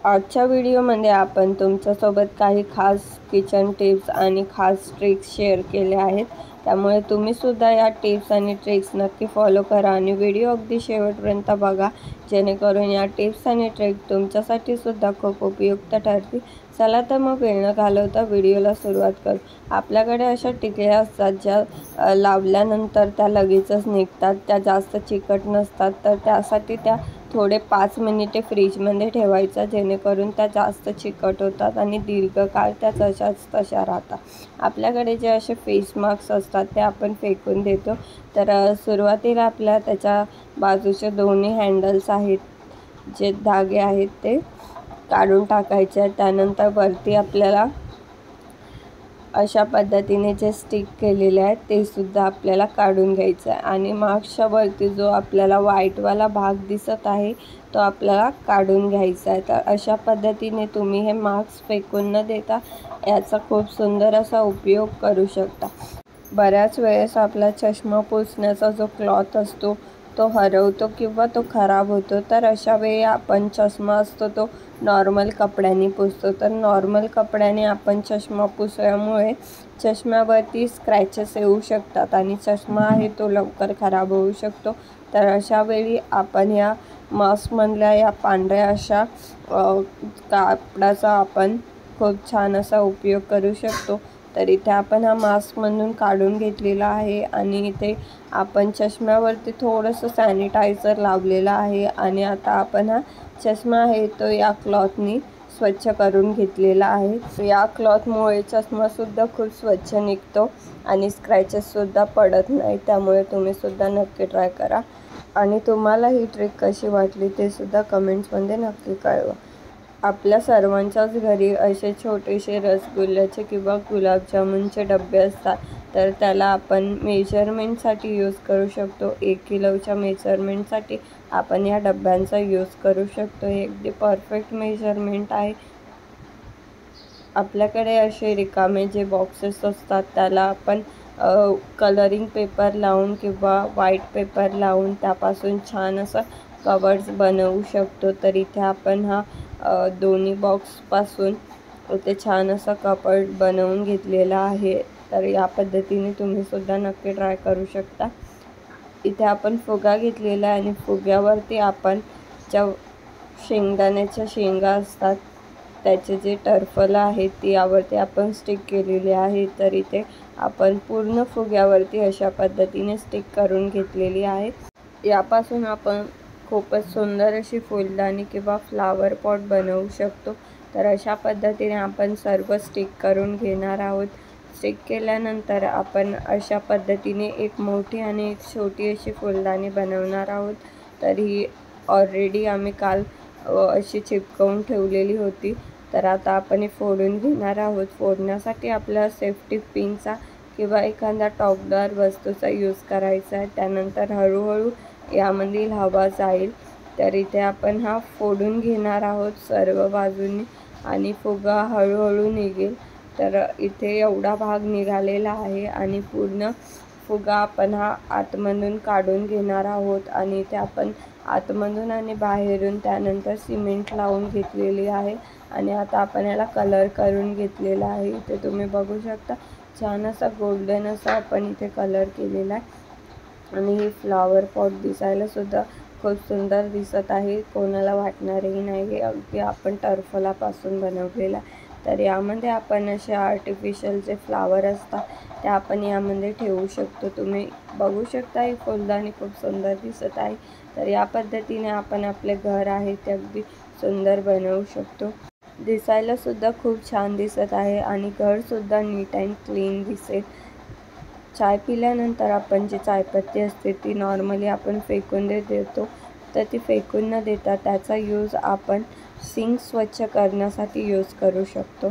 आजच्या व्हिडिओमध्ये आपण तुमच्यासोबत काही खास किचन टिप्स आणि खास ट्रिक्स शेअर केल्या आहेत, त्यामुळे तुम्हीसुद्धा या टिप्स आणि ट्रिक्स नक्की फॉलो करा आणि व्हिडिओ अगदी शेवटपर्यंत बघा, जेणेकरून या टिप्स आणि ट्रिक्स तुमच्यासाठी सुद्धा खूप उपयुक्त ठरतील। चला तर मग वेळ न घालवता व्हिडिओला सुरुवात करू। आपल्याकडे अशा टिकल्या असतात ज्या लावल्यानंतर त्या लगेचच निघतात, त्या जास्त चिकट नसतात, तर त्यासाठी त्या थोडे 5 मिनिटे फ्रीजमध्ये ठेवायचा, जेणेकरून त्या जास्त चिकट होतात आणि दीर्घकाळ त्या तशाच तशा राहतात। आपल्याकडे जे असे फेस मास्क असतात ते आपण फेकून देतो, तर सुरुवातीला आपल्या त्याच्या बाजूचे दोन्ही हँडल्स आहेत, जे धागे आहेत ते काढून टाकायचे। त्यानंतर वरती आपल्याला अशा पद्धतीने जे स्टिक केलेले आहेत ते सुद्धा आपल्याला काढून घ्यायचं आहे आणि मास्कच्या वरती जो आपल्याला व्हाईटवाला भाग दिसत आहे तो आपल्याला काढून घ्यायचा आहे। तर अशा पद्धतीने तुम्ही हे मास्क फेकून न देता याचा खूप सुंदर असा उपयोग करू शकता। बऱ्याच वेळेस आपला चष्मा पुसण्याचा जो क्लॉथ असतो तो हरवतो किंवा तो खराब होतो, तर अशा वेळी आपण चष्मा असतो तो नॉर्मल कपड्याने पुसतो। तर नॉर्मल कपड्याने आपण चष्मा पुसल्यामुळे चष्म्यावरती स्क्रॅचेस येऊ शकतात आणि चष्मा आहे तो लवकर खराब होऊ शकतो। तर अशा वेळी आपण या मास्कमधल्या या पांढऱ्या अशा कापडाचा आपण खूप छान असा उपयोग करू शकतो। तर इथे आपण हा मास्कमधून काढून घेतलेला आहे आणि इथे आपण चष्म्यावरती थोडंसं सॅनिटायझर लावलेलं आहे आणि आता आपण हा चष्मा आहे तो या क्लॉथनी स्वच्छ करून घेतलेला आहे। या क्लॉथमुळे चष्मासुद्धा खूप स्वच्छ निघतो आणि स्क्रॅचेससुद्धा पडत नाही, त्यामुळे तुम्हीसुद्धा नक्की ट्राय करा आणि तुम्हाला ही ट्रिक कशी वाटली ते सुद्धा कमेंट्समध्ये नक्की कळवा। आपल्या सर्वांच्याच घरी असे छोटेसे रसगुल्ल्याचे किंवा गुलाबजामुनचे डबे असतात, तर त्याला आपण मेजरमेंटसाठी यूज करू शकतो। 1 किलोच्या मेजरमेंटसाठी आपण या डब्यांचा यूज करू शकतो। हे अगदी परफेक्ट मेजरमेंट आहे। आपल्याकडे असे रिकामे जे बॉक्सेस असतात त्याला आपण कलरिंग पेपर लावून किंवा व्हाईट पेपर लावून त्यापासून छान असं कवर्स बनवू शकतो। तर इथे आपण हा दोन्ही बॉक्सपासून ते छान असा कपाट बनवून घेतलेला आहे। तर या पद्धतीने तुम्हीसुद्धा नक्की ट्राय करू शकता। इथे आपण फुगा घेतलेला आहे आणि फुग्यावरती आपण ज्या शेंगदाण्याच्या शेंगा असतात त्याचे जे टरफलं आहेत ती यावरती आपण स्टिक केलेली आहे। तर इथे आपण पूर्ण फुग्यावरती अशा पद्धतीने स्टिक करून घेतलेली आहे। यापासून आपण खूपच सुंदर अशी फुलदाणी किंवा फ्लावर पॉट बनवू शकतो। तर अशा पद्धतीने आपण सर्व स्टिक करून घेणार आहोत। स्टिक केल्यानंतर आपण अशा पद्धतीने एक मोठी आणि एक छोटी अशी फुलदाणी बनवणार आहोत। तर ही ऑलरेडी आम्ही काल अशी चिपकवून ठेवलेली होती, तर आता आपण ही फोडून घेणार आहोत। फोडण्यासाठी आपल्याला सेफ्टी पिनचा किंवा एखाद्या टॉकदार वस्तूचा यूज करायचा आहे, त्यानंतर हळूहळू यामधील हवा जाईल। तर इथे आपण हा फोडून घेणार आहोत सर्व बाजूंनी आणि फुगा हळूहळू निघेल। तर इथे एवढा भाग निघालेला आहे आणि पूर्ण फुगा आपण हा आतमधून काढून घेणार आहोत आणि इथे आपण आतमधून आणि बाहेरून त्यानंतर सिमेंट लावून घेतलेली आहे आणि आता आपण याला कलर करून घेतलेला आहे। इथे तुम्ही बघू शकता छान असा गोल्डन असा आपण इथे कलर केलेला आहे आणि ही फ्लॉवर पॉट दिसायला सुद्धा खूप सुंदर दिसत आहे, कोणाला वाटणारही नाही हे अगदी आपण टरफलापासून बनवलेला आहे। तर यामध्ये आपण असे आर्टिफिशियल जे फ्लावर असतात ते आपण यामध्ये ठेवू शकतो। तुम्ही बघू शकता ही फुलदाणी खूप सुंदर दिसत आहे। तर या पद्धतीने आपण आपले घर आहे ते अगदी सुंदर बनवू शकतो। दिसायला सुद्धा खूप छान दिसत आहे आणि घरसुद्धा नीट अँड क्लीन दिसेल। चाय पिल्यानंतर आपण जी चायपत्ती असते ती नॉर्मली आपण फेकून देतो, तर ती फेकून न देता त्याचा यूज आपण सिंक स्वच्छ करण्यासाठी यूज करू शकतो।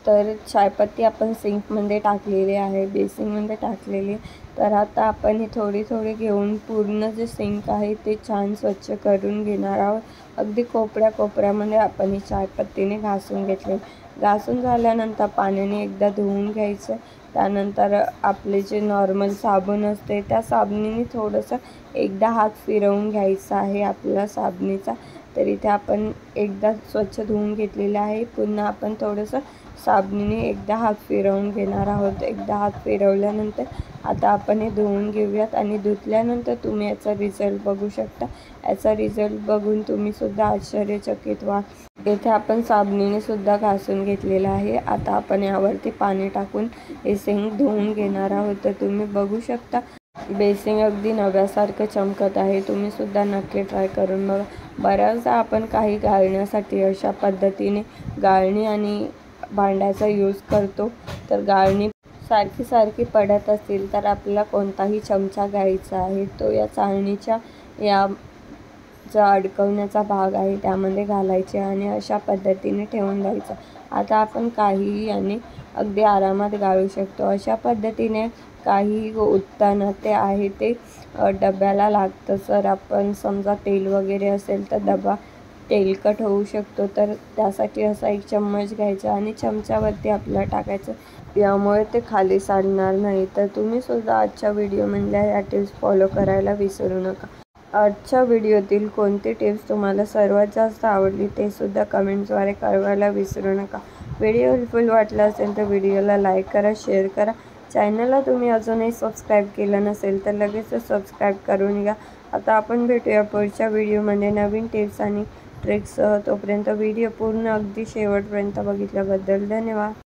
तर चायपत्ती आपण सिंकमध्ये टाकलेली आहे, बेसिनमध्ये टाकलेली, तर आता आपण ही थोडी थोडी घेऊन पूर्ण जे सिंक आहे ते छान स्वच्छ करून घेणार आहोत। अगदी कोपऱ्या कोपऱ्यामध्ये आपण ही चायपत्तीने घासून घेतले। घासून झाल्यानंतर पाण्याने एकदा धुवून घ्यायचं, त्यानंतर आपले जे नॉर्मल साबण असते त्या साबणीने थोडंसं एकदा हात फिरवून घ्यायचा आहे आपल्याला साबणीचा, तर इथे आपण एकदा स्वच्छ धुवून घेतलेलं आहे. पुन्हा आपण थोडंसं साबणाने एकदा हात फिरवून घेणार आहोत. एकदा हात फिरवल्यानंतर आता आपण हे धुवून घेऊयात आणि धुतल्यानंतर तुम्ही याचा रिझल्ट बघू शकता. याचा रिझल्ट बघून तुम्ही सुद्धा आश्चर्यचकित व्हाल. इथे आपण साबणाने सुद्धा घासून घेतलेलं आहे. आता आपण यावरती पाणी टाकून हे सिंक धुवून घेणार आहोत. तर तुम्ही बघू शकता बेसिंग अगदी नव्यासारखं चमकत आहे. तुम्ही सुद्धा नक्की ट्राय करून बघा. बऱ्याचदा आपण काही गाळण्यासाठी अशा पद्धतीने गाळणी आणि भांड्याचा यूज करतो. तर गाळणी सारखी पडत असेल तर आपल्याला कोणताही चमचा घ्यायचा आहे, तो या चाळणीच्या या जो अडकवण्याचा भाग आहे त्यामध्ये घालायचे आणि अशा पद्धतीने ठेवून द्यायचं. आता आपण काहीही याने अगदी आरामात गाळू शकतो. अशा पद्धतीने काही उत्तानं ते आहे ते डब्याला लागतं. जर आपण समजा तेल वगैरे असेल तर डबा तेलकट होऊ शकतो. तर त्यासाठी असा एक चम्मच घ्यायचा आणि चमच्यावरती आपल्याला टाकायचं. यामुळे ते खाली सांडणार नाही. तर तुम्ही सुद्धा आजच्या व्हिडिओमधल्या या टिप्स फॉलो करायला विसरू नका. आजच्या व्हिडिओतील कोणती टिप्स तुम्हाला सर्वात जास्त आवडली ते सुद्धा कमेंट्सद्वारे कळवायला विसरू नका. व्हिडिओ हेल्पफुल वाटला असेल तर व्हिडिओला लाईक करा, शेअर करा. चॅनलला तुम्ही अजूनही सबस्क्राईब केलं नसेल तर लगेचच सबस्क्राईब करून घ्या. आता आपण भेटूया पुढच्या व्हिडिओमध्ये नवीन टिप्स आणि ट्रिक्ससह. तोपर्यंत व्हिडिओ पूर्ण अगदी शेवटपर्यंत बघितल्याबद्दल धन्यवाद.